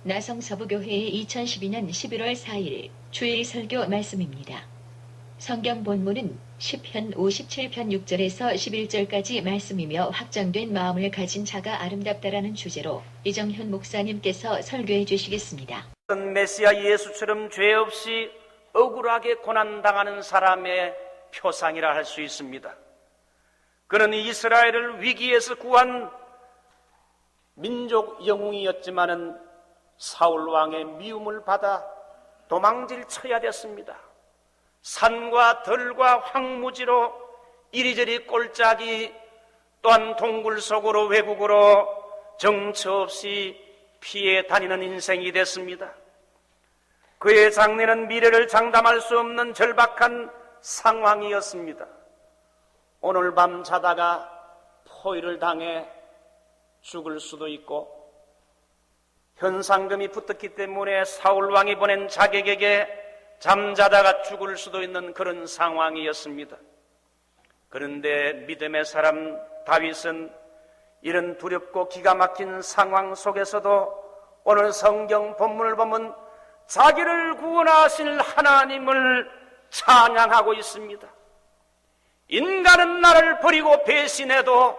나성서부교회의 2012년 11월 4일 주일 설교 말씀입니다. 성경 본문은 시편 57편 6절에서 11절까지 말씀이며 확정된 마음을 가진 자가 아름답다라는 주제로 이정현 목사님께서 설교해 주시겠습니다. 메시아 예수처럼 죄 없이 억울하게 고난당하는 사람의 표상이라 할 수 있습니다. 그는 이스라엘을 위기에서 구한 민족 영웅이었지만은 사울 왕의 미움을 받아 도망질 쳐야 됐습니다. 산과 들과 황무지로 이리저리 꼴짝이, 또한 동굴 속으로 외국으로 정처 없이 피해 다니는 인생이 됐습니다. 그의 장래는 미래를 장담할 수 없는 절박한 상황이었습니다. 오늘 밤 자다가 포위를 당해 죽을 수도 있고, 현상금이 붙었기 때문에 사울 왕이 보낸 자객에게 잠자다가 죽을 수도 있는 그런 상황이었습니다. 그런데 믿음의 사람 다윗은 이런 두렵고 기가 막힌 상황 속에서도 오늘 성경 본문을 보면 자기를 구원하실 하나님을 찬양하고 있습니다. 인간은 나를 버리고 배신해도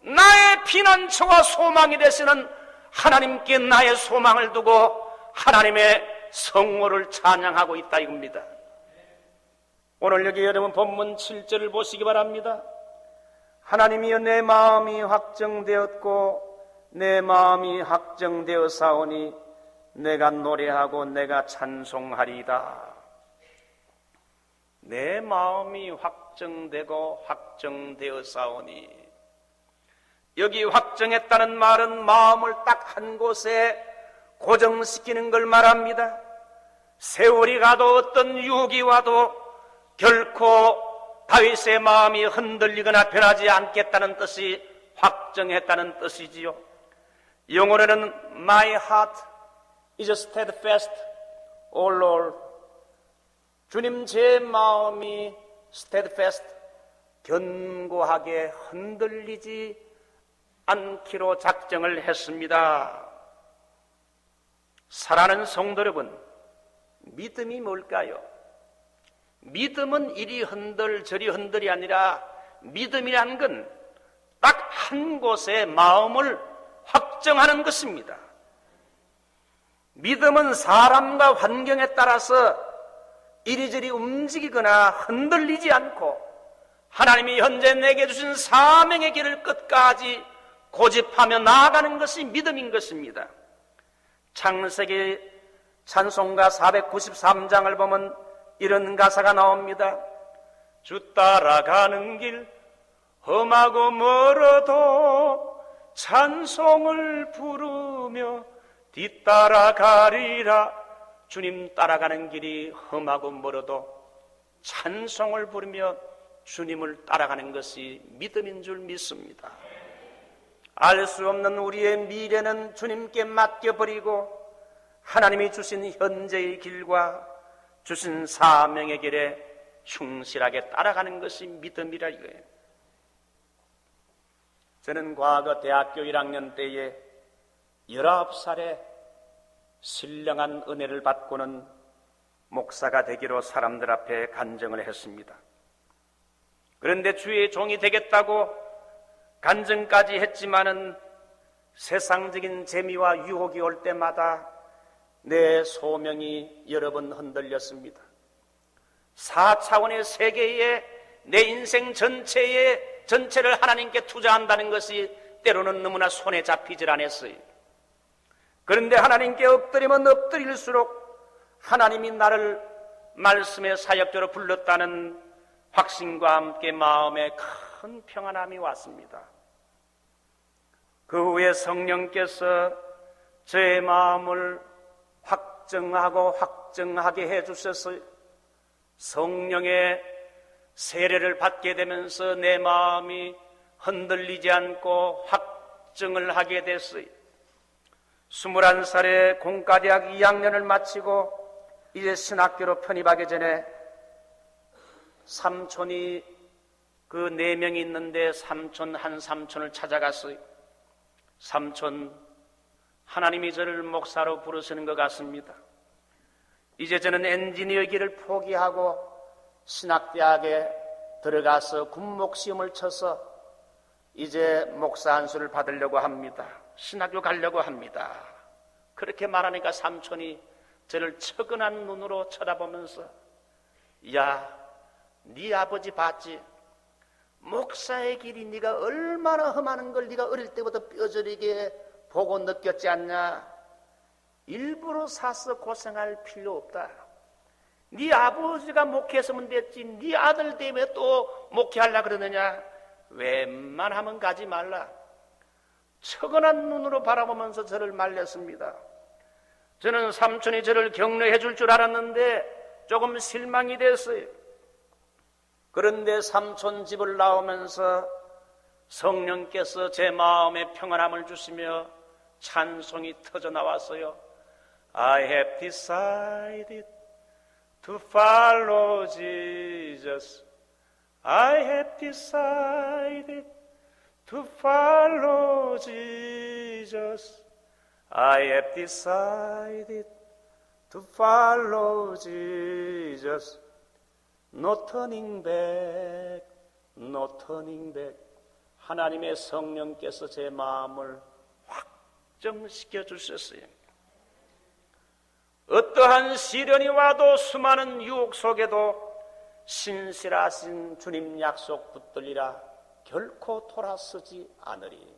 나의 피난처와 소망이 되시는 하나님께 나의 소망을 두고 하나님의 성호를 찬양하고 있다 이겁니다. 오늘 여기 여러분 본문 7절을 보시기 바랍니다. 하나님이여, 내 마음이 확정되었고 내 마음이 확정되었사오니 내가 노래하고 내가 찬송하리이다. 내 마음이 확정되고 확정되었사오니, 여기 확정했다는 말은 마음을 딱 한 곳에 고정시키는 걸 말합니다. 세월이 가도 어떤 유혹이 와도 결코 다윗의 마음이 흔들리거나 변하지 않겠다는 뜻이 확정했다는 뜻이지요. 영어로는 My heart is steadfast, O Lord. 주님, 제 마음이 steadfast, 견고하게 흔들리지 않기로 작정을 했습니다. 사랑하는 성도 여러분, 믿음이 뭘까요? 믿음은 이리 흔들 저리 흔들이 아니라 믿음이란 건 딱 한 곳에 마음을 확정하는 것입니다. 믿음은 사람과 환경에 따라서 이리저리 움직이거나 흔들리지 않고 하나님이 현재 내게 주신 사명의 길을 끝까지 고집하며 나아가는 것이 믿음인 것입니다. 창세기 찬송가 493장을 보면 이런 가사가 나옵니다. 주 따라가는 길 험하고 멀어도 찬송을 부르며 뒤따라가리라. 주님 따라가는 길이 험하고 멀어도 찬송을 부르며 주님을 따라가는 것이 믿음인 줄 믿습니다. 알 수 없는 우리의 미래는 주님께 맡겨버리고 하나님이 주신 현재의 길과 주신 사명의 길에 충실하게 따라가는 것이 믿음이라 이거예요. 저는 과거 대학교 1학년 때에 19살에 신령한 은혜를 받고는 목사가 되기로 사람들 앞에 간증을 했습니다. 그런데 주의 종이 되겠다고 간증까지 했지만은 세상적인 재미와 유혹이 올 때마다 내 소명이 여러 번 흔들렸습니다. 4차원의 세계에 내 인생 전체를 하나님께 투자한다는 것이 때로는 너무나 손에 잡히질 않았어요. 그런데 하나님께 엎드리면 엎드릴수록 하나님이 나를 말씀의 사역자로 불렀다는 확신과 함께 마음에 큰 평안함이 왔습니다. 그 후에 성령께서 제 마음을 확정하고 확정하게 해주셔서 성령의 세례를 받게 되면서 내 마음이 흔들리지 않고 확정을 하게 됐어요. 21살에 공과대학 2학년을 마치고 이제 신학교로 편입하기 전에 삼촌이 그 4명이 있는데 한 삼촌을 찾아갔어요. 삼촌, 하나님이 저를 목사로 부르시는 것 같습니다. 이제 저는 엔지니어 길을 포기하고 신학대학에 들어가서 군목시험을 쳐서 이제 목사 안수를 받으려고 합니다. 신학교 가려고 합니다. 그렇게 말하니까 삼촌이 저를 측은한 눈으로 쳐다보면서, 야, 네 아버지 봤지? 목사의 길이 네가 얼마나 험하는 걸 네가 어릴 때부터 뼈저리게 보고 느꼈지 않냐? 일부러 사서 고생할 필요 없다. 네 아버지가 목회했으면 됐지 네 아들 때문에 또 목회하려고 그러느냐? 웬만하면 가지 말라. 측은한 눈으로 바라보면서 저를 말렸습니다. 저는 삼촌이 저를 격려해 줄 줄 알았는데 조금 실망이 됐어요. 그런데 삼촌 집을 나오면서 성령께서 제 마음에 평안함을 주시며 찬송이 터져 나왔어요. I have decided to follow Jesus. I have decided to follow Jesus. I have decided to follow Jesus. No turning back, no turning back. 하나님의 성령께서 제 마음을 확정시켜 주셨어요. 어떠한 시련이 와도 수많은 유혹 속에도 신실하신 주님 약속 붙들리라. 결코 돌아서지 않으리.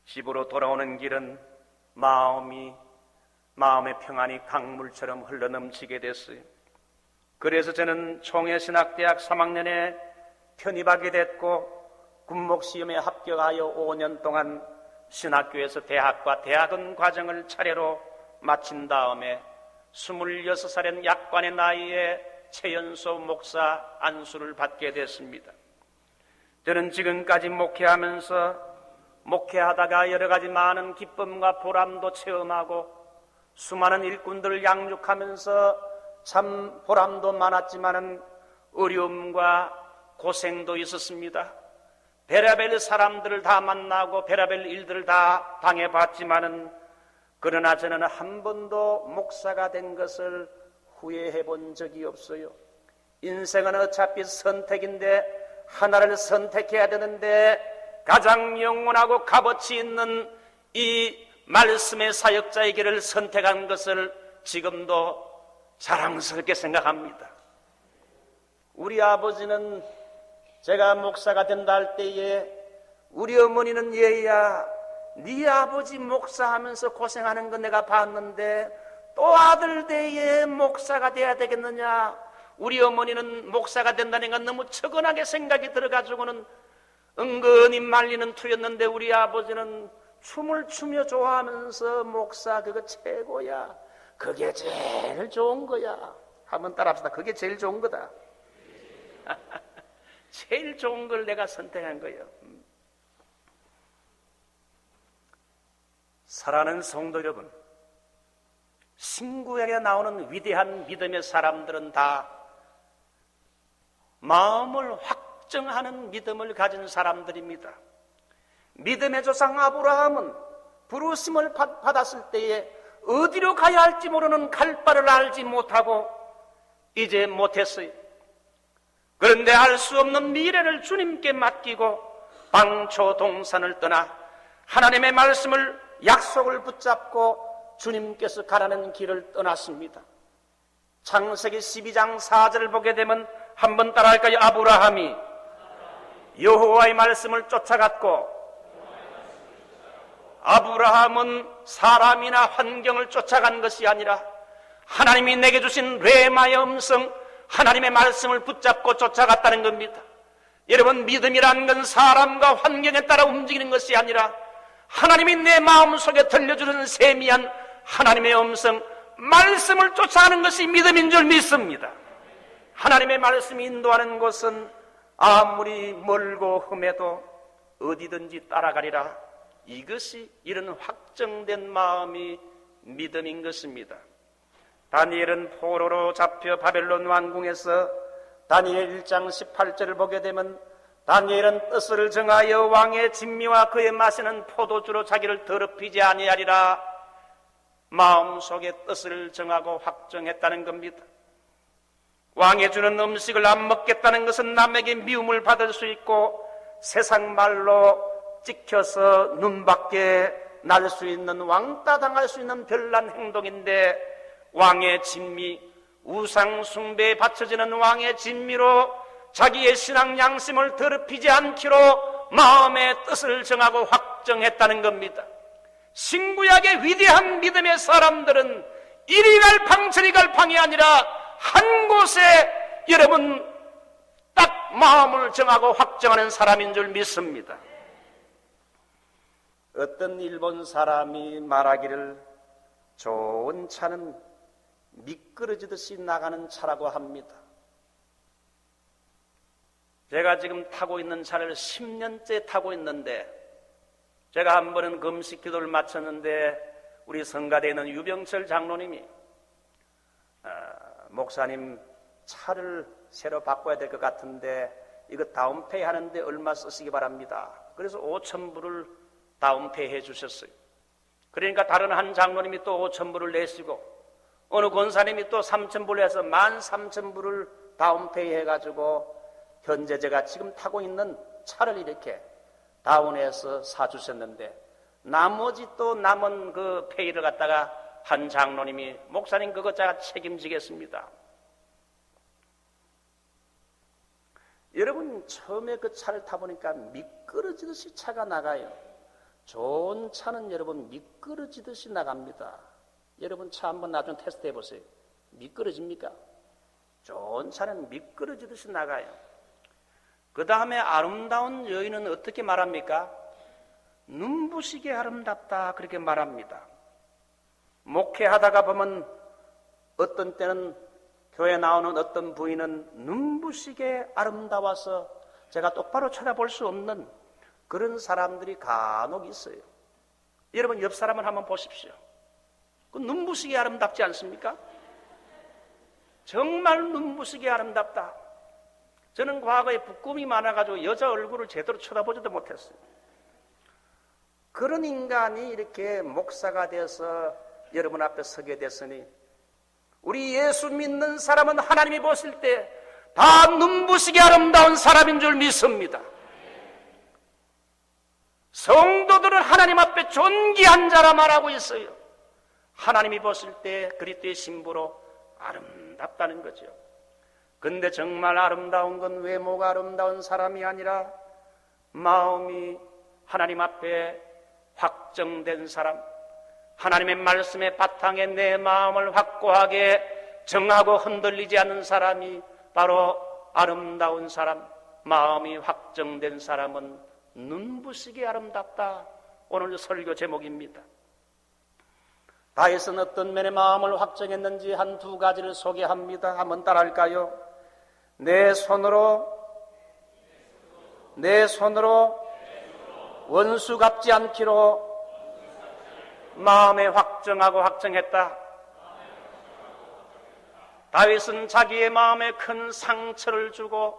집으로 돌아오는 길은 마음의 평안이 강물처럼 흘러넘치게 됐어요. 그래서 저는 총회신학대학 3학년에 편입하게 됐고 군목시험에 합격하여 5년 동안 신학교에서 대학과 대학원 과정을 차례로 마친 다음에 26살인 약관의 나이에 최연소 목사 안수를 받게 됐습니다. 저는 지금까지 목회하다가 여러 가지 많은 기쁨과 보람도 체험하고 수많은 일꾼들을 양육하면서 참 보람도 많았지만은 어려움과 고생도 있었습니다. 별의별 사람들을 다 만나고 별의별 일들을 다 당해봤지만은 그러나 저는 한 번도 목사가 된 것을 후회해 본 적이 없어요. 인생은 어차피 선택인데 하나를 선택해야 되는데 가장 영원하고 값어치 있는 이 말씀의 사역자의 길을 선택한 것을 지금도 자랑스럽게 생각합니다. 우리 아버지는 제가 목사가 된다 할 때에 우리 어머니는 얘야 네 아버지 목사하면서 고생하는 거 내가 봤는데 또 아들 대에 목사가 돼야 되겠느냐. 우리 어머니는 목사가 된다는 건 너무 측은하게 생각이 들어가지고는 은근히 말리는 투였는데 우리 아버지는 춤을 추며 좋아하면서 목사 그거 최고야. 그게 제일 좋은 거야. 한번 따라합시다. 그게 제일 좋은 거다. 제일 좋은 걸 내가 선택한 거예요. 사랑하는 성도 여러분, 신구약에 나오는 위대한 믿음의 사람들은 다 마음을 확정하는 믿음을 가진 사람들입니다. 믿음의 조상 아브라함은 부르심을 받았을 때에 어디로 가야 할지 모르는 갈 바를 알지 못하고 이제 못했어요. 그런데 알 수 없는 미래를 주님께 맡기고 방초 동산을 떠나 하나님의 말씀을 약속을 붙잡고 주님께서 가라는 길을 떠났습니다. 창세기 12장 4절을 보게 되면 한번 따라할까요? 아브라함이 여호와의 말씀을 쫓아갔고 아브라함은 사람이나 환경을 쫓아간 것이 아니라 하나님이 내게 주신 레마의 음성 하나님의 말씀을 붙잡고 쫓아갔다는 겁니다. 여러분, 믿음이란 건 사람과 환경에 따라 움직이는 것이 아니라 하나님이 내 마음속에 들려주는 세미한 하나님의 음성 말씀을 쫓아가는 것이 믿음인 줄 믿습니다. 하나님의 말씀이 인도하는 곳은 아무리 멀고 험해도 어디든지 따라가리라. 이것이 이런 확정된 마음이 믿음인 것입니다. 다니엘은 포로로 잡혀 바벨론 왕궁에서 다니엘 1장 18절을 보게 되면 다니엘은 뜻을 정하여 왕의 진미와 그의 마시는 포도주로 자기를 더럽히지 아니하리라 마음속에 뜻을 정하고 확정했다는 겁니다. 왕의 주는 음식을 안 먹겠다는 것은 남에게 미움을 받을 수 있고 세상 말로 찍혀서 눈밖에 날 수 있는 왕따 당할 수 있는 별난 행동인데 왕의 진미, 우상 숭배에 바쳐지는 왕의 진미로 자기의 신앙 양심을 더럽히지 않기로 마음의 뜻을 정하고 확정했다는 겁니다. 신구약의 위대한 믿음의 사람들은 이리 갈 방 저리 갈 방이 아니라 한 곳에 여러분 딱 마음을 정하고 확정하는 사람인 줄 믿습니다. 어떤 일본 사람이 말하기를 좋은 차는 미끄러지듯이 나가는 차라고 합니다. 제가 지금 타고 있는 차를 10년째 타고 있는데 제가 한 번은 금식 기도를 마쳤는데 우리 성가대에 있는 유병철 장로님이 목사님 차를 새로 바꿔야 될 것 같은데 이거 다운페이 하는데 얼마 쓰시기 바랍니다. 그래서 5,000불을 다운페이 해 주셨어요. 그러니까 다른 한 장로님이 또 5,000불을 내시고 어느 권사님이 또 3,000불 해서 13,000불을 다운페이 해가지고 현재 제가 지금 타고 있는 차를 이렇게 다운해서 사주셨는데 나머지 또 남은 그 페이를 갖다가 한 장로님이 목사님 그거 제가 책임지겠습니다. 여러분 처음에 그 차를 타보니까 미끄러지듯이 차가 나가요. 좋은 차는 여러분 미끄러지듯이 나갑니다. 여러분 차 한번 나중에 테스트 해보세요. 미끄러집니까? 좋은 차는 미끄러지듯이 나가요. 그 다음에 아름다운 여인은 어떻게 말합니까? 눈부시게 아름답다 그렇게 말합니다. 목회하다가 보면 어떤 때는 교회 나오는 어떤 부인은 눈부시게 아름다워서 제가 똑바로 쳐다볼 수 없는 그런 사람들이 간혹 있어요. 여러분 옆 사람을 한번 보십시오. 그 눈부시게 아름답지 않습니까? 정말 눈부시게 아름답다. 저는 과거에 부끄러움이 많아가지고 여자 얼굴을 제대로 쳐다보지도 못했어요. 그런 인간이 이렇게 목사가 돼서 여러분 앞에 서게 됐으니 우리 예수 믿는 사람은 하나님이 보실 때 다 눈부시게 아름다운 사람인 줄 믿습니다. 성도들은 하나님 앞에 존귀한 자라 말하고 있어요. 하나님이 보실 때 그리스도의 신부로 아름답다는 거죠. 근데 정말 아름다운 건 외모가 아름다운 사람이 아니라 마음이 하나님 앞에 확정된 사람, 하나님의 말씀의 바탕에 내 마음을 확고하게 정하고 흔들리지 않는 사람이 바로 아름다운 사람, 마음이 확정된 사람은 눈부시게 아름답다. 오늘 설교 제목입니다. 다윗은 어떤 면에 마음을 확정했는지 한 두 가지를 소개합니다. 한번 따라할까요? 내 손으로 원수 갚지 않기로 마음에 확정하고 확정했다. 다윗은 자기의 마음에 큰 상처를 주고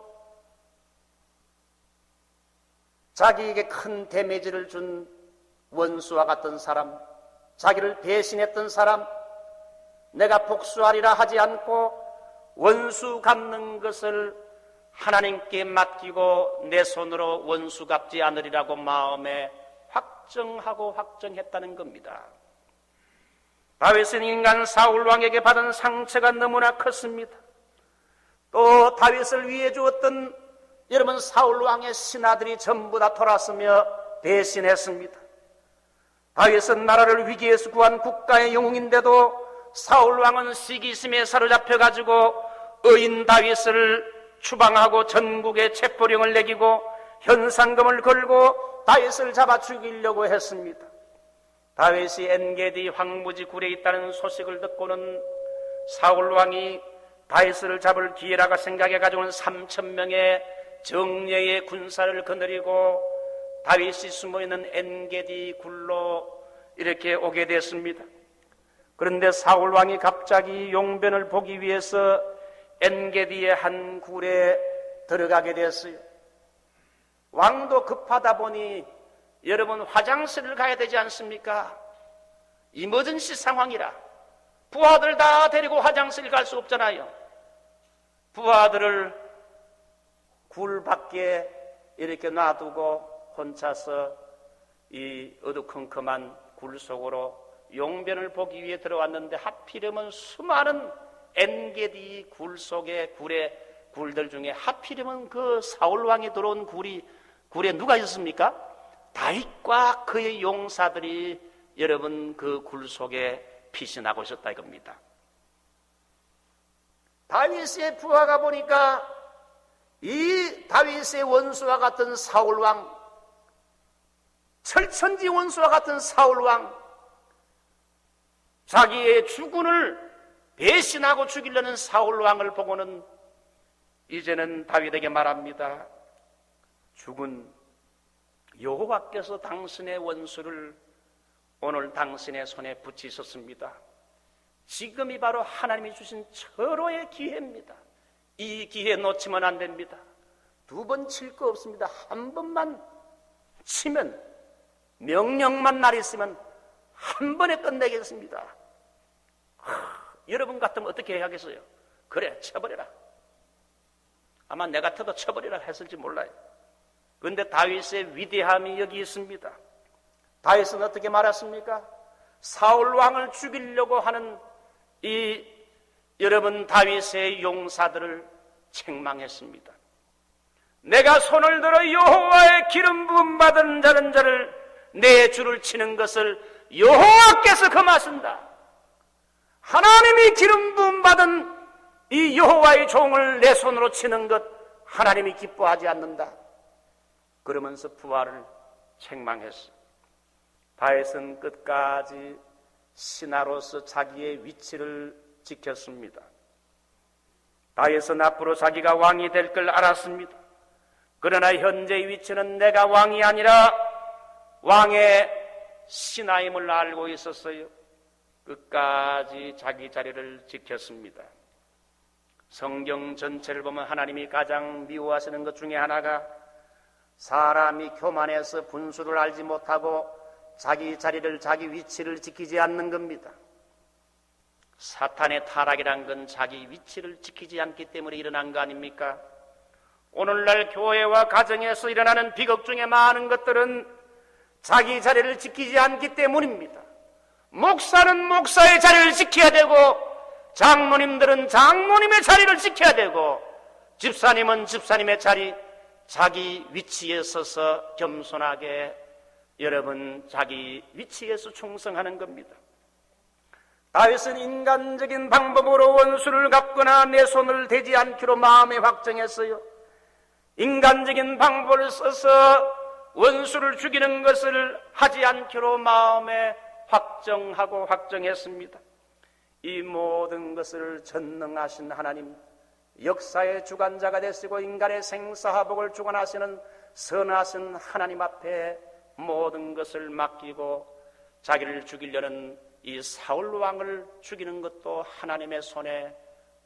자기에게 큰 데미지를 준 원수와 같은 사람, 자기를 배신했던 사람, 내가 복수하리라 하지 않고 원수 갚는 것을 하나님께 맡기고 내 손으로 원수 갚지 않으리라고 마음에 확정하고 확정했다는 겁니다. 다윗은 인간 사울 왕에게 받은 상처가 너무나 컸습니다. 또 다윗을 위해 주었던 여러분 사울 왕의 신하들이 전부 다 돌아서며 배신했습니다. 다윗은 나라를 위기에서 구한 국가의 영웅인데도 사울 왕은 시기심에 사로잡혀가지고 의인 다윗을 추방하고 전국에 체포령을 내리고 현상금을 걸고 다윗을 잡아 죽이려고 했습니다. 다윗이 엔게디 황무지 굴에 있다는 소식을 듣고는 사울 왕이 다윗을 잡을 기회라고 생각해가지고는 3,000명의 정예의 군사를 거느리고 다윗이 숨어있는 엔게디 굴로 이렇게 오게 됐습니다. 그런데 사울 왕이 갑자기 용변을 보기 위해서 엔게디의 한 굴에 들어가게 됐어요. 왕도 급하다 보니 여러분 화장실을 가야 되지 않습니까? 이머전시 상황이라 부하들 다 데리고 화장실 갈 수 없잖아요. 부하들을 굴 밖에 이렇게 놔두고 혼자서 이 어두컴컴한 굴 속으로 용변을 보기 위해 들어왔는데 하필이면 수많은 엔게디 굴 속에 굴들 중에 하필이면 그 사울 왕이 들어온 굴에 누가 있었습니까? 다윗과 그의 용사들이 여러분 그 굴 속에 피신하고 있었다 이겁니다. 다윗의 부하가 보니까 이 다윗의 원수와 같은 사울왕, 철천지 원수와 같은 사울왕, 자기의 주군을 배신하고 죽이려는 사울왕을 보고는 이제는 다윗에게 말합니다. 주군, 여호와께서 당신의 원수를 오늘 당신의 손에 붙이셨습니다. 지금이 바로 하나님이 주신 절호의 기회입니다. 이 기회 놓치면 안 됩니다. 두 번 칠 거 없습니다. 한 번만 치면, 명령만 내리시면 한 번에 끝내겠습니다. 여러분 같으면 어떻게 해야겠어요? 그래, 쳐버려라. 아마 내 같아도 쳐버리라 했을지 몰라요. 그런데 다윗의 위대함이 여기 있습니다. 다윗은 어떻게 말했습니까? 사울 왕을 죽이려고 하는 이 여러분 다윗의 용사들을 책망했습니다. 내가 손을 들어 여호와의 기름 부음 받은 자를 내 주를 치는 것을 여호와께서 금하신다. 하나님이 기름 부음 받은 이 여호와의 종을 내 손으로 치는 것 하나님이 기뻐하지 않는다. 그러면서 부하를 책망했어. 다윗은 끝까지 신하로서 자기의 위치를 지켰습니다. 다윗은 앞으로 자기가 왕이 될 걸 알았습니다. 그러나 현재의 위치는 내가 왕이 아니라 왕의 신하임을 알고 있었어요. 끝까지 자기 자리를 지켰습니다. 성경 전체를 보면 하나님이 가장 미워하시는 것 중에 하나가 사람이 교만해서 분수를 알지 못하고 자기 자리를, 자기 위치를 지키지 않는 겁니다. 사탄의 타락이란 건 자기 위치를 지키지 않기 때문에 일어난 거 아닙니까? 오늘날 교회와 가정에서 일어나는 비극 중에 많은 것들은 자기 자리를 지키지 않기 때문입니다. 목사는 목사의 자리를 지켜야 되고, 장로님들은 장로님의 자리를 지켜야 되고, 집사님은 집사님의 자리, 자기 위치에 서서 겸손하게 여러분 자기 위치에서 충성하는 겁니다. 다윗은 인간적인 방법으로 원수를 갚거나 내 손을 대지 않기로 마음에 확정했어요. 인간적인 방법을 써서 원수를 죽이는 것을 하지 않기로 마음에 확정하고 확정했습니다. 이 모든 것을 전능하신 하나님, 역사의 주관자가 되시고 인간의 생사화복을 주관하시는 선하신 하나님 앞에 모든 것을 맡기고 자기를 죽이려는 이 사울 왕을 죽이는 것도 하나님의 손에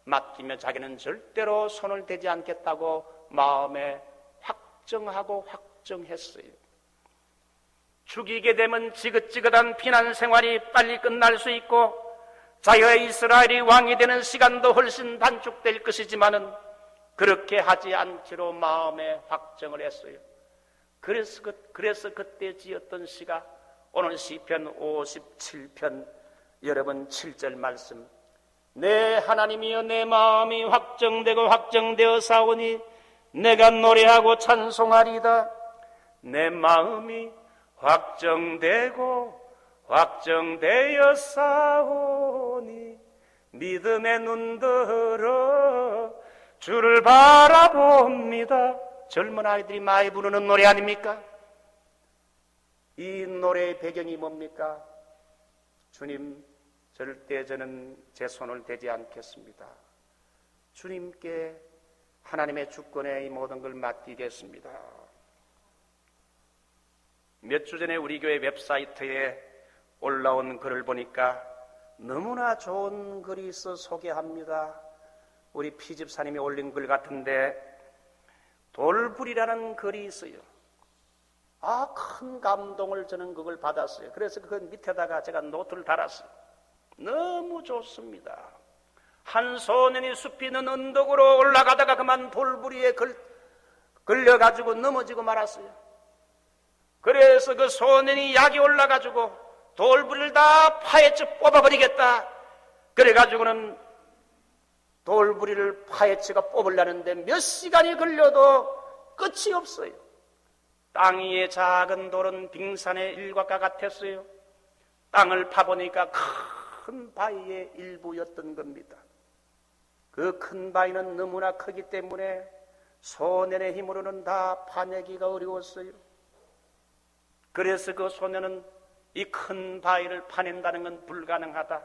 맡기며 자기는 절대로 손을 대지 않겠다고 마음에 확정하고 확정했어요. 죽이게 되면 지긋지긋한 피난 생활이 빨리 끝날 수 있고 자유의 이스라엘이 왕이 되는 시간도 훨씬 단축될 것이지만은 그렇게 하지 않기로 마음에 확정을 했어요. 그래서 그때 지었던 시가 오늘 시편 57편 여러분 7절 말씀, 내 하나님이여 내 마음이 확정되고 확정되어 사오니 내가 노래하고 찬송하리다. 내 마음이 확정되고 확정되어 사오니 믿음의 눈들어 주를 바라봅니다. 젊은 아이들이 많이 부르는 노래 아닙니까? 이 노래의 배경이 뭡니까? 주님, 절대 저는 제 손을 대지 않겠습니다. 주님께 하나님의 주권에 이 모든 걸 맡기겠습니다. 몇 주 전에 우리 교회 웹사이트에 올라온 글을 보니까 너무나 좋은 글이 있어 소개합니다. 우리 피집사님이 올린 글 같은데 돌불이라는 글이 있어요. 큰 감동을 저는 그걸 받았어요. 그래서 그 밑에다가 제가 노트를 달았어요. 너무 좋습니다. 한 소년이 숲이 있는 언덕으로 올라가다가 그만 돌부리에 걸려가지고 넘어지고 말았어요. 그래서 그 소년이 약이 올라가지고 돌부리를 다 파헤쳐 뽑아버리겠다. 그래가지고는 돌부리를 파헤쳐가 뽑으려는데 몇 시간이 걸려도 끝이 없어요. 땅 위에 작은 돌은 빙산의 일각과 같았어요. 땅을 파보니까 큰 바위의 일부였던 겁니다. 그 큰 바위는 너무나 크기 때문에 소년의 힘으로는 다 파내기가 어려웠어요. 그래서 그 소년은 이 큰 바위를 파낸다는 건 불가능하다.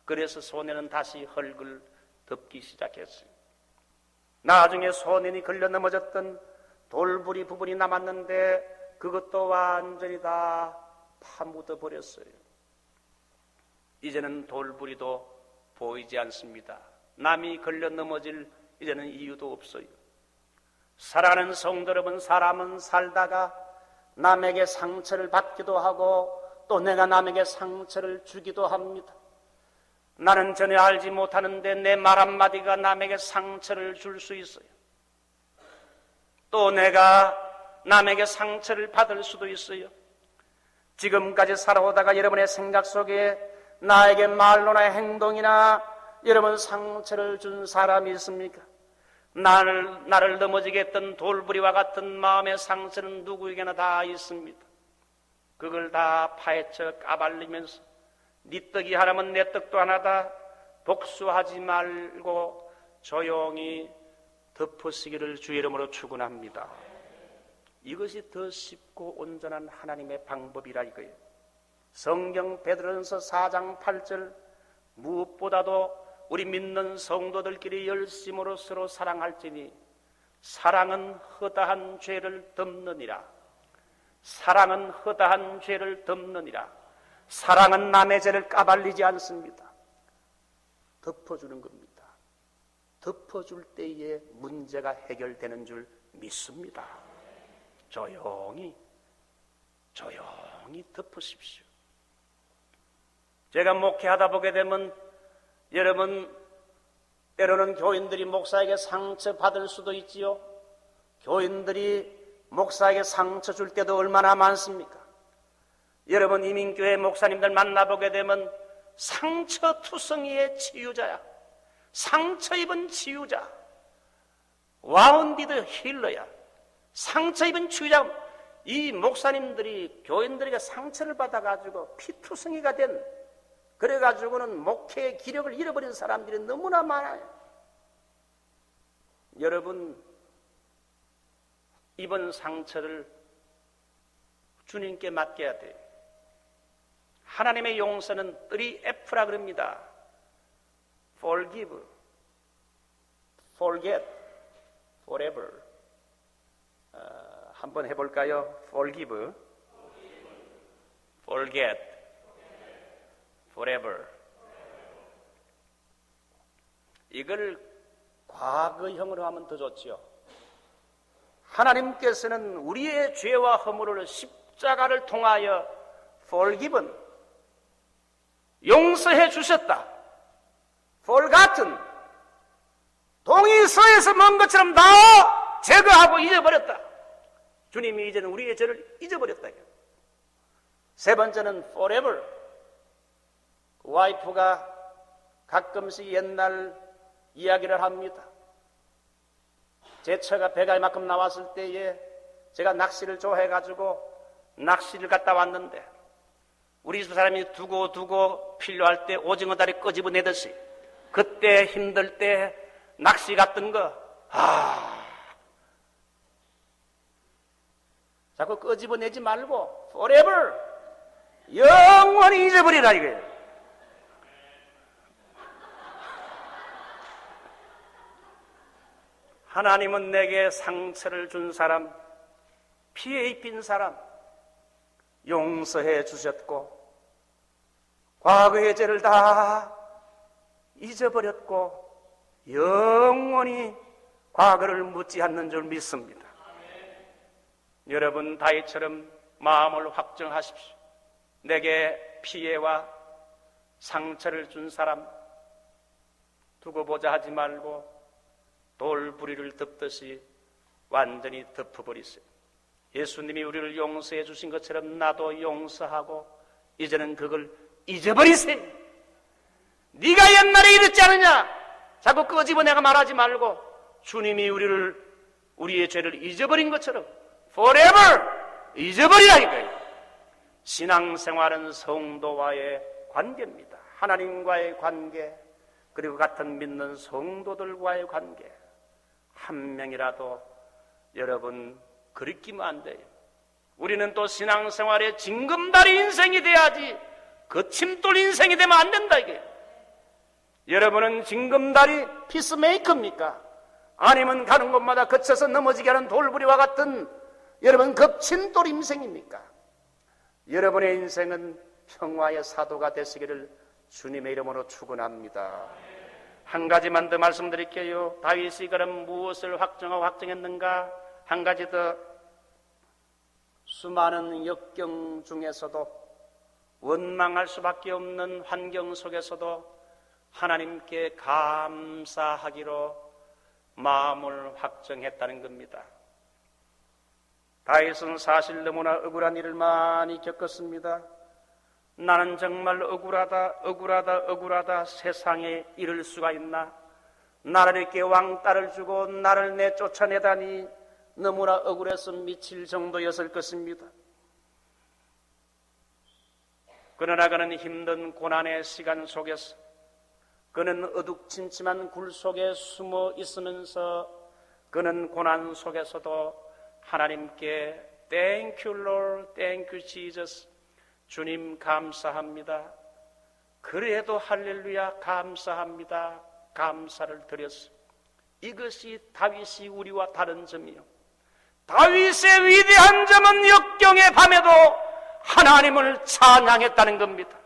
그래서 소년은 다시 흙을 덮기 시작했어요. 나중에 소년이 걸려 넘어졌던 돌부리 부분이 남았는데 그것도 완전히 다 파묻어 버렸어요. 이제는 돌부리도 보이지 않습니다. 남이 걸려 넘어질 이제는 이유도 없어요. 사랑하는 성도 여러분, 사람은 살다가 남에게 상처를 받기도 하고 또 내가 남에게 상처를 주기도 합니다. 나는 전혀 알지 못하는데 내 말 한마디가 남에게 상처를 줄 수 있어요. 또 내가 남에게 상처를 받을 수도 있어요. 지금까지 살아오다가 여러분의 생각 속에 나에게 말로나 행동이나 여러분 상처를 준 사람이 있습니까? 나를 넘어지게 했던 돌부리와 같은 마음의 상처는 누구에게나 다 있습니다. 그걸 다 파헤쳐 까발리면서 네 떡이 하나면 내 떡도 하나다 복수하지 말고 조용히 덮으시기를 주의 이름으로 축원합니다. 이것이 더 쉽고 온전한 하나님의 방법이라 이거예요. 성경 베드로전서 4장 8절 무엇보다도 우리 믿는 성도들끼리 열심으로 서로 사랑할지니 사랑은 허다한 죄를 덮느니라. 사랑은 허다한 죄를 덮느니라. 사랑은 남의 죄를 까발리지 않습니다. 덮어주는 겁니다. 덮어줄 때에 문제가 해결되는 줄 믿습니다. 조용히 덮으십시오. 제가 목회하다 보게 되면 여러분 때로는 교인들이 목사에게 상처 받을 수도 있지요. 교인들이 목사에게 상처 줄 때도 얼마나 많습니까? 여러분 이민교회 목사님들 만나보게 되면 상처투성이의 치유자야. 상처 입은 치유자. 와운디드 힐러야. 상처 입은 치유자. 이 목사님들이 교인들에게 상처를 받아가지고 피투성이가 된 그래가지고는 목회의 기력을 잃어버린 사람들이 너무나 많아요. 여러분 입은 상처를 주님께 맡겨야 돼요. 하나님의 용서는 3F라 그럽니다. Forgive, Forget, Forever. 한번 해볼까요? Forgive, Forget, Forever. 이걸 과거형으로 하면 더 좋죠. 하나님께서는 우리의 죄와 허물을 십자가를 통하여 forgiven, 용서해 주셨다. forgotten, 동이 서에서 먼 것처럼 다 제거하고 잊어버렸다. 주님이 이제는 우리의 죄를 잊어버렸다. 세 번째는 forever. 와이프가 가끔씩 옛날 이야기를 합니다. 제 처가 배가 이만큼 나왔을 때에 제가 낚시를 좋아해가지고 낚시를 갔다 왔는데 우리 집 사람이 두고 필요할 때 오징어 다리 끄집어내듯이 그때 힘들 때 낚시 갔던 거 자꾸 끄집어내지 말고 forever 영원히 잊어버리라 이거예요. 하나님은 내게 상처를 준 사람, 피해 입힌 사람 용서해 주셨고 과거의 죄를 다 잊어버렸고 영원히 과거를 묻지 않는 줄 믿습니다. 여러분 다윗처럼 마음을 확정하십시오. 내게 피해와 상처를 준 사람 두고 보자 하지 말고 돌부리를 덮듯이 완전히 덮어버리세요. 예수님이 우리를 용서해 주신 것처럼 나도 용서하고 이제는 그걸 잊어버리세요. 네가 옛날에 이랬지 않느냐? 자꾸 끄집어내가 말하지 말고 주님이 우리의 죄를 잊어버린 것처럼 forever 잊어버리라 이거예요. 신앙생활은 성도와의 관계입니다. 하나님과의 관계, 그리고 같은 믿는 성도들과의 관계. 한 명이라도 여러분 그리키면 안 돼요. 우리는 또 신앙생활의 징검다리 인생이 돼야지 거침돌 인생이 되면 안 된다 이게. 여러분은 징검다리 피스메이커입니까? 아니면 가는 곳마다 거쳐서 넘어지게 하는 돌부리와 같은 여러분 거침돌 인생입니까? 여러분의 인생은 평화의 사도가 되시기를 주님의 이름으로 축원합니다. 한 가지만 더 말씀드릴게요. 다윗이 그럼 무엇을 확정하고 확정했는가? 한 가지 더. 수많은 역경 중에서도 원망할 수밖에 없는 환경 속에서도 하나님께 감사하기로 마음을 확정했다는 겁니다. 다윗은 사실 너무나 억울한 일을 많이 겪었습니다. 나는 정말 억울하다 세상에 이럴 수가 있나? 나를 이렇게 왕따를 주고 나를 내쫓아내다니 너무나 억울해서 미칠 정도였을 것입니다. 그러나 그는 힘든 고난의 시간 속에서 그는 어둑침침한 굴 속에 숨어 있으면서 그는 고난 속에서도 하나님께 Thank you Lord, Thank you Jesus, 주님 감사합니다. 그래도 할렐루야 감사합니다. 감사를 드렸어. 이것이 다윗이 우리와 다른 점이요. 다윗의 위대한 점은 역경의 밤에도 하나님을 찬양했다는 겁니다.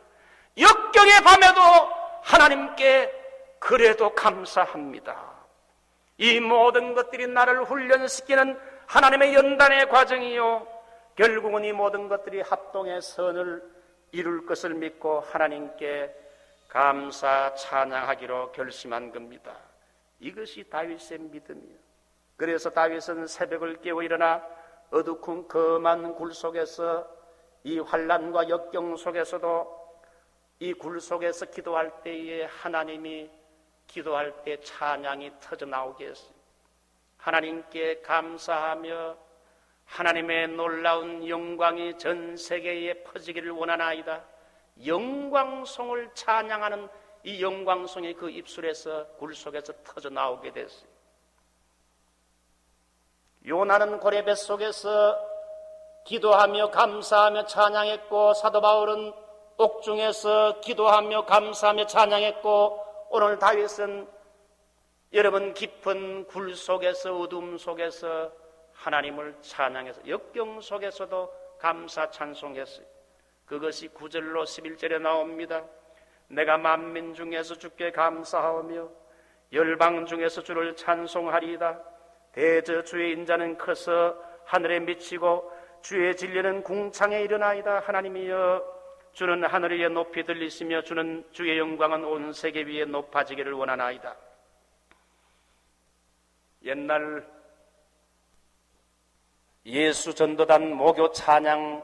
역경의 밤에도 하나님께 그래도 감사합니다. 이 모든 것들이 나를 훈련시키는 하나님의 연단의 과정이요, 결국은 이 모든 것들이 합동의 선을 이룰 것을 믿고 하나님께 감사 찬양하기로 결심한 겁니다. 이것이 다윗의 믿음이에요. 그래서 다윗은 새벽을 깨워 일어나 어두운 검은 굴 속에서 이 환난과 역경 속에서도 이 굴 속에서 기도할 때에 하나님이 기도할 때 찬양이 터져 나오게 했어요. 하나님께 감사하며 하나님의 놀라운 영광이 전 세계에 퍼지기를 원하나이다. 영광송을 찬양하는 이 영광송이 그 입술에서 굴 속에서 터져 나오게 됐어요. 요나는 고레 뱃속에서 기도하며 감사하며 찬양했고, 사도 바울은 옥중에서 기도하며 감사하며 찬양했고, 오늘 다윗은 여러분 깊은 굴 속에서 어둠 속에서 하나님을 찬양해서 역경 속에서도 감사 찬송했어요. 그것이 9절로 11절에 나옵니다. 내가 만민 중에서 주께 감사하며 열방 중에서 주를 찬송하리이다. 대저 주의 인자는 커서 하늘에 미치고 주의 진리는 궁창에 일어나이다. 하나님이여, 주는 하늘 위에 높이 들리시며 주는 주의 영광은 온 세계 위에 높아지기를 원하나이다. 옛날 예수 전도단 모교 찬양,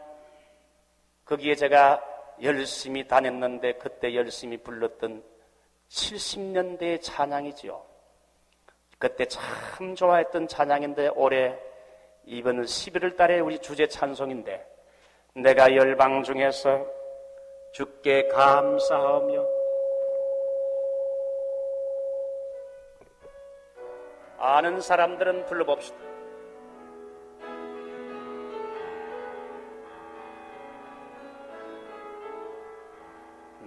거기에 제가 열심히 다녔는데 그때 열심히 불렀던 70년대의 찬양이지요. 그때 참 좋아했던 찬양인데 올해 이번 11월 달에 우리 주제 찬송인데, 내가 열방 중에서 주께 감사하며, 아는 사람들은 불러봅시다.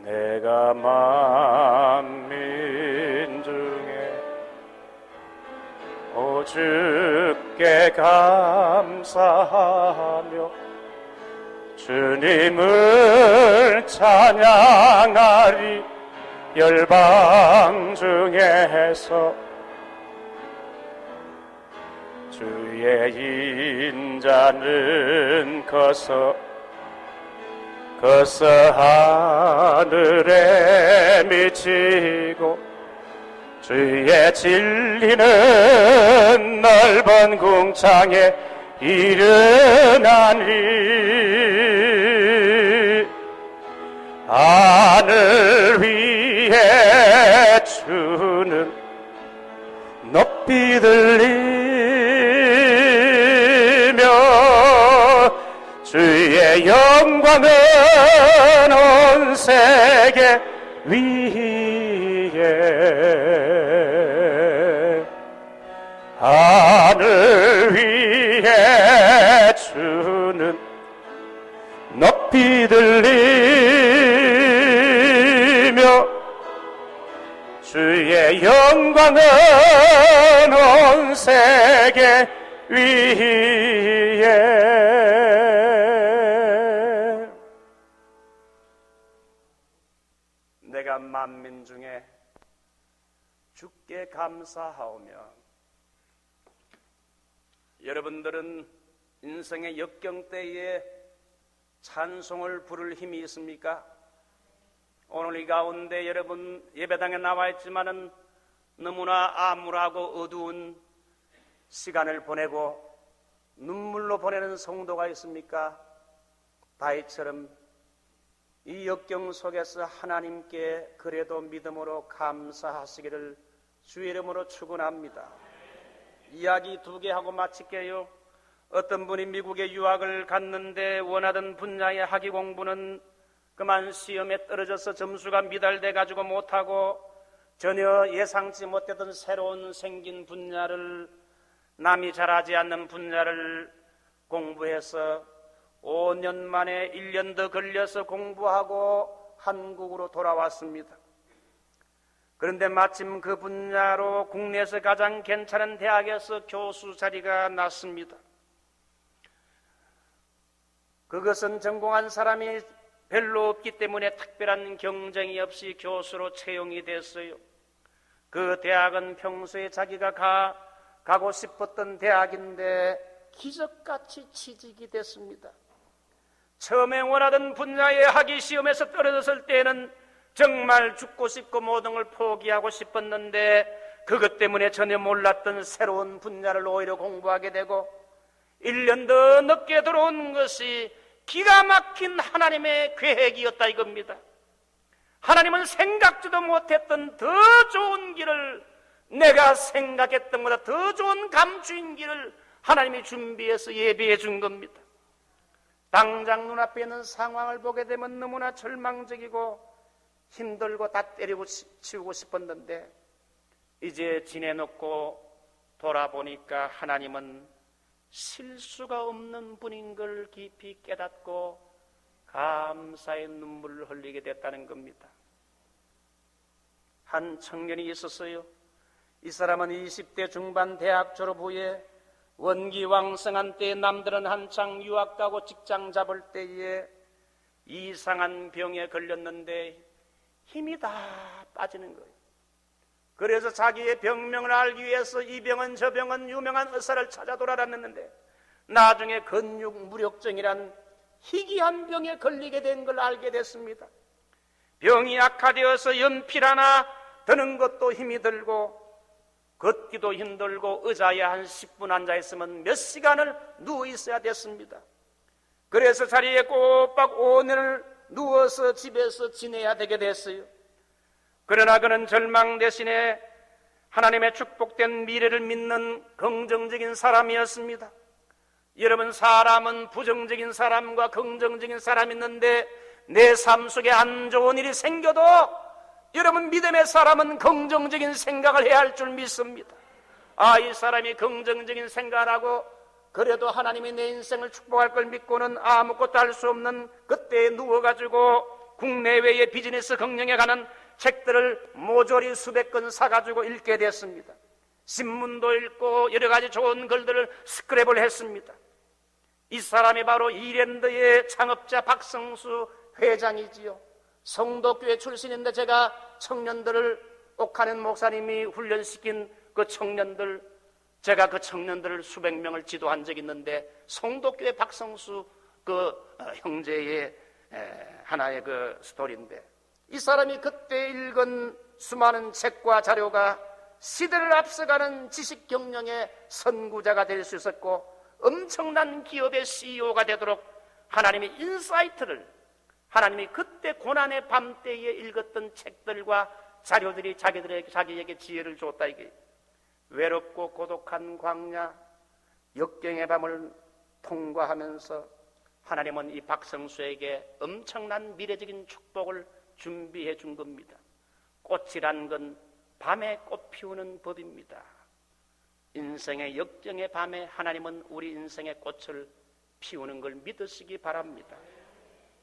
내가 만민 중에 주께 감사하며 주님을 찬양하리. 열방 중에서 주의 인자는 거서 하늘에 미치고 주의 진리는 넓은 궁창에 이르나니 하늘 위에 주는 높이 들리며 주의 영광은 온 세계 위에 하늘 위에 주는 높이 들리며 주의 영광은 온 세계 위에 내가 만민 중에 주께 감사하오며 여러분들은 인생의 역경 때에 찬송을 부를 힘이 있습니까? 오늘 이 가운데 여러분 예배당에 나와 있지만은 너무나 암울하고 어두운 시간을 보내고 눈물로 보내는 성도가 있습니까? 다윗처럼 이 역경 속에서 하나님께 그래도 믿음으로 감사하시기를 주의 이름으로 축원합니다. 이야기 2개 하고 마칠게요. 어떤 분이 미국에 유학을 갔는데 원하던 분야의 학위 공부는 그만 시험에 떨어져서 점수가 미달돼 가지고 못하고 전혀 예상치 못했던 새로운 생긴 분야를 남이 잘하지 않는 분야를 공부해서 5년 만에 1년 더 걸려서 공부하고 한국으로 돌아왔습니다. 그런데 마침 그 분야로 국내에서 가장 괜찮은 대학에서 교수 자리가 났습니다. 그것은 전공한 사람이 별로 없기 때문에 특별한 경쟁이 없이 교수로 채용이 됐어요. 그 대학은 평소에 자기가 가고 싶었던 대학인데 기적같이 취직이 됐습니다. 처음에 원하던 분야의 학위 시험에서 떨어졌을 때는 정말 죽고 싶고 모든 걸 포기하고 싶었는데 그것 때문에 전혀 몰랐던 새로운 분야를 오히려 공부하게 되고 1년 더 늦게 들어온 것이 기가 막힌 하나님의 계획이었다 이겁니다. 하나님은 생각지도 못했던 더 좋은 길을, 내가 생각했던 것보다 더 좋은 감추인 길을 하나님이 준비해서 예비해 준 겁니다. 당장 눈앞에 있는 상황을 보게 되면 너무나 절망적이고 힘들고 다 때리고 치우고 싶었는데 이제 지내놓고 돌아보니까 하나님은 실수가 없는 분인 걸 깊이 깨닫고 감사의 눈물을 흘리게 됐다는 겁니다. 한 청년이 있었어요. 이 사람은 20대 중반 대학 졸업 후에 원기왕성한 때에 남들은 한창 유학 가고 직장 잡을 때에 이상한 병에 걸렸는데 힘이 다 빠지는 거예요. 그래서 자기의 병명을 알기 위해서 이 병은 저 병은 유명한 의사를 찾아 돌아다녔는데 나중에 근육무력증이란 희귀한 병에 걸리게 된 걸 알게 됐습니다. 병이 악화되어서 연필 하나 드는 것도 힘이 들고 걷기도 힘들고 의자에 한 10분 앉아있으면 몇 시간을 누워 있어야 됐습니다. 그래서 자리에 꼬박 5년을 누워서 집에서 지내야 되게 됐어요. 그러나 그는 절망 대신에 하나님의 축복된 미래를 믿는 긍정적인 사람이었습니다. 여러분, 사람은 부정적인 사람과 긍정적인 사람이 있는데 내 삶 속에 안 좋은 일이 생겨도 여러분, 믿음의 사람은 긍정적인 생각을 해야 할 줄 믿습니다. 이 사람이 긍정적인 생각을 하고 그래도 하나님이 내 인생을 축복할 걸 믿고는 아무것도 할 수 없는 그때에 누워가지고 국내외의 비즈니스 경영에 관한 책들을 모조리 수백 권 사가지고 읽게 됐습니다. 신문도 읽고 여러 가지 좋은 글들을 스크랩을 했습니다. 이 사람이 바로 이랜드의 창업자 박성수 회장이지요. 성도교회 출신인데 제가 청년들을 옥하는 목사님이 훈련시킨 그 청년들 제가 그 청년들을 수백 명을 지도한 적이 있는데 송도교회 박성수 형제의 하나의 그 스토리인데, 이 사람이 그때 읽은 수많은 책과 자료가 시대를 앞서가는 지식 경영의 선구자가 될 수 있었고, 엄청난 기업의 CEO가 되도록 하나님의 인사이트를, 하나님이 그때 고난의 밤 때에 읽었던 책들과 자료들이 자기에게 지혜를 줬다. 이게 외롭고 고독한 광야 역경의 밤을 통과하면서 하나님은 이 박성수에게 엄청난 미래적인 축복을 준비해 준 겁니다. 꽃이란 건 밤에 꽃 피우는 법입니다. 인생의 역경의 밤에 하나님은 우리 인생의 꽃을 피우는 걸 믿으시기 바랍니다.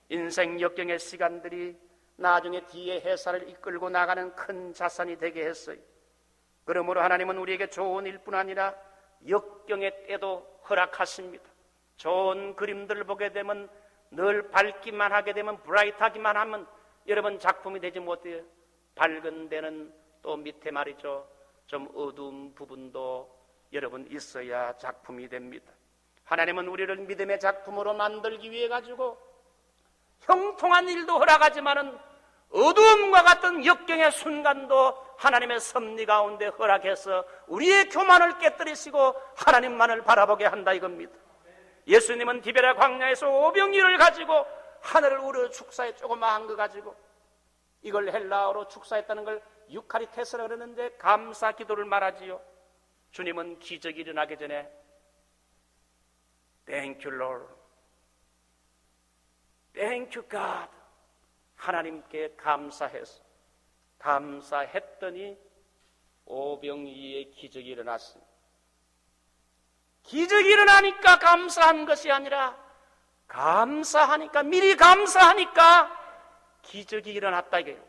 인생 역경의 시간들이 나중에 뒤에 회사를 이끌고 나가는 큰 자산이 되게 했어요. 그러므로 하나님은 우리에게 좋은 일뿐 아니라 역경의 때도 허락하십니다. 좋은 그림들을 보게 되면, 늘 밝기만 하게 되면, 브라이트하기만 하면 여러분 작품이 되지 못해요. 밝은 데는 또 밑에 말이죠, 좀 어두운 부분도 여러분 있어야 작품이 됩니다. 하나님은 우리를 믿음의 작품으로 만들기 위해 가지고 형통한 일도 허락하지만은 어두움과 같은 역경의 순간도 하나님의 섭리 가운데 허락해서 우리의 교만을 깨뜨리시고 하나님만을 바라보게 한다 이겁니다. 예수님은 디베라 광야에서 오병이를 가지고 하늘을 우러 축사에 조그마한 거 가지고, 이걸 헬라어로 축사했다는 걸 유카리테스라 그러는데 감사 기도를 말하지요. 주님은 기적이 일어나기 전에 Thank you Lord, Thank you God, 하나님께 감사했더니 오병이의 기적이 일어났습니다. 기적이 일어나니까 감사한 것이 아니라 미리 감사하니까 기적이 일어났다 이게요.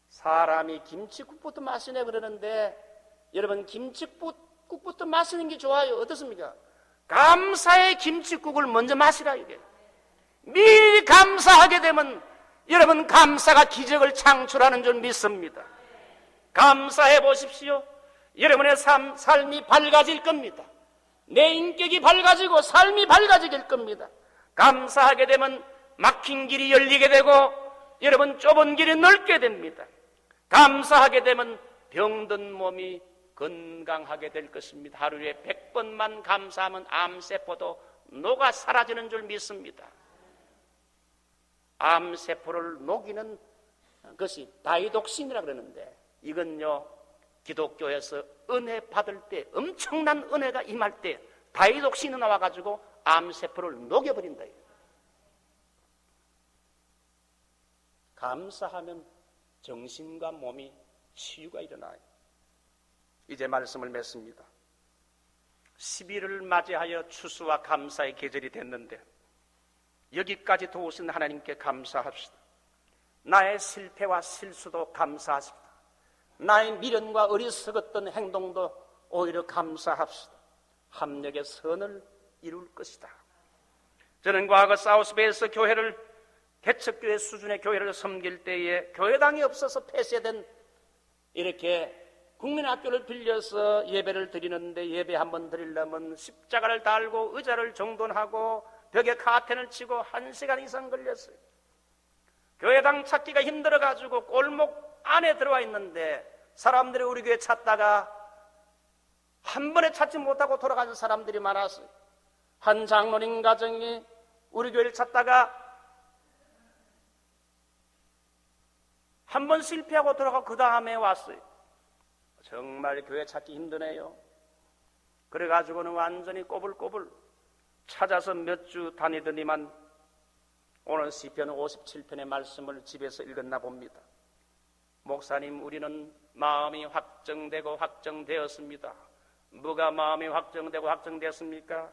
사람이 김치국부터 마시네 그러는데, 여러분 김치국부터 마시는 게 좋아요. 어떻습니까? 감사의 김치국을 먼저 마시라 이게. 미리 감사하게 되면 여러분 감사가 기적을 창출하는 줄 믿습니다. 감사해 보십시오. 여러분의 삶이 밝아질 겁니다. 내 인격이 밝아지고 삶이 밝아질 겁니다. 감사하게 되면 막힌 길이 열리게 되고 여러분 좁은 길이 넓게 됩니다. 감사하게 되면 병든 몸이 건강하게 될 것입니다. 하루에 100번만 감사하면 암세포도 녹아 사라지는 줄 믿습니다. 암세포를 녹이는 것이 다이독신이라 그러는데, 이건요 기독교에서 은혜 받을 때, 엄청난 은혜가 임할 때 다이독신이 나와가지고 암세포를 녹여버린다. 감사하면 정신과 몸이 치유가 일어나요. 이제 말씀을 맺습니다. 11월을 맞이하여 추수와 감사의 계절이 됐는데 여기까지 도우신 하나님께 감사합시다. 나의 실패와 실수도 감사합시다. 나의 미련과 어리석었던 행동도 오히려 감사합시다. 합력의 선을 이룰 것이다. 저는 과거 사우스베이스 교회를, 개척교회 수준의 교회를 섬길 때에 교회당이 없어서 폐쇄된 이렇게 국민학교를 빌려서 예배를 드리는데, 예배 한번 드리려면 십자가를 달고 의자를 정돈하고 벽에 카텐을 치고 1시간 이상 걸렸어요. 교회당 찾기가 힘들어가지고 골목 안에 들어와 있는데 사람들이 우리 교회 찾다가 한 번에 찾지 못하고 돌아가는 사람들이 많았어요. 한 장로님 가정이 우리 교회를 찾다가 한 번 실패하고 돌아가고 그 다음에 왔어요. 정말 교회 찾기 힘드네요. 그래가지고는 완전히 꼬불꼬불 찾아서 몇 주 다니더니만 오늘 시편 57편의 말씀을 집에서 읽었나 봅니다. 목사님, 우리는 마음이 확정되고 확정되었습니다. 뭐가 마음이 확정되고 확정되었습니까?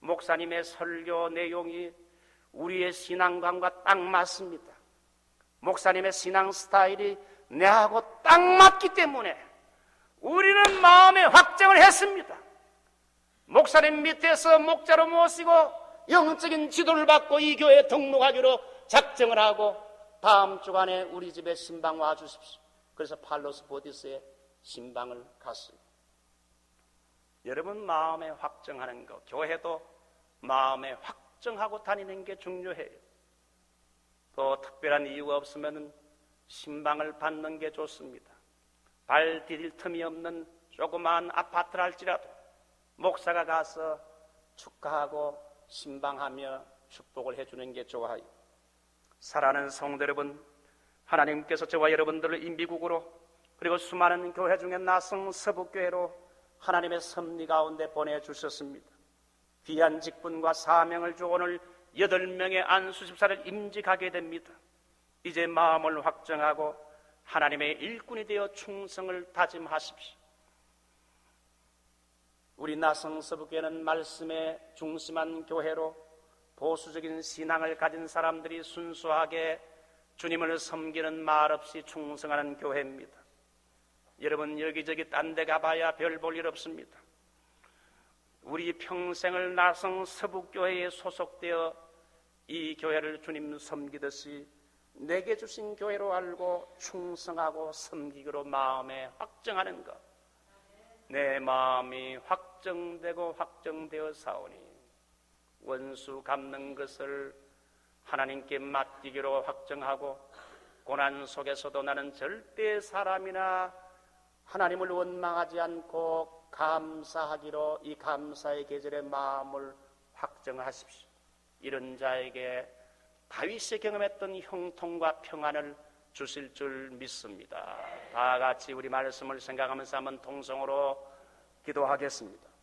목사님의 설교 내용이 우리의 신앙관과 딱 맞습니다. 목사님의 신앙 스타일이 내하고 딱 맞기 때문에 우리는 마음에 확정을 했습니다. 목사님 밑에서 목자로 모시고 영적인 지도를 받고 이 교회에 등록하기로 작정을 하고 다음 주간에 우리 집에 신방 와주십시오. 그래서 팔로스 보디스에 신방을 갔어요. 여러분 마음에 확정하는 거, 교회도 마음에 확정하고 다니는 게 중요해요. 또 특별한 이유가 없으면 신방을 받는 게 좋습니다. 발 디딜 틈이 없는 조그마한 아파트랄지라도 목사가 가서 축하하고 신방하며 축복을 해주는 게 좋아요. 사랑하는 성도 여러분, 하나님께서 저와 여러분들을 이 미국으로 그리고 수많은 교회 중에 나성 서북교회로 하나님의 섭리 가운데 보내주셨습니다. 귀한 직분과 사명을 주고 오늘 8명의 안수집사를 임직하게 됩니다. 이제 마음을 확정하고 하나님의 일꾼이 되어 충성을 다짐하십시오. 우리 나성 서북교회는 말씀에 중심한 교회로 보수적인 신앙을 가진 사람들이 순수하게 주님을 섬기는 말없이 충성하는 교회입니다. 여러분 여기저기 딴 데 가봐야 별 볼 일 없습니다. 우리 평생을 나성 서북교회에 소속되어 이 교회를 주님 섬기듯이 내게 주신 교회로 알고 충성하고 섬기기로 마음에 확정하는 것, 내 마음이 확정되고 확정되어 사오니 원수 갚는 것을 하나님께 맡기기로 확정하고 고난 속에서도 나는 절대 사람이나 하나님을 원망하지 않고 감사하기로 이 감사의 계절의 마음을 확정하십시오. 이런 자에게 다윗이 경험했던 형통과 평안을 주실 줄 믿습니다. 다 같이 우리 말씀을 생각하면서 한번 통성으로 기도하겠습니다.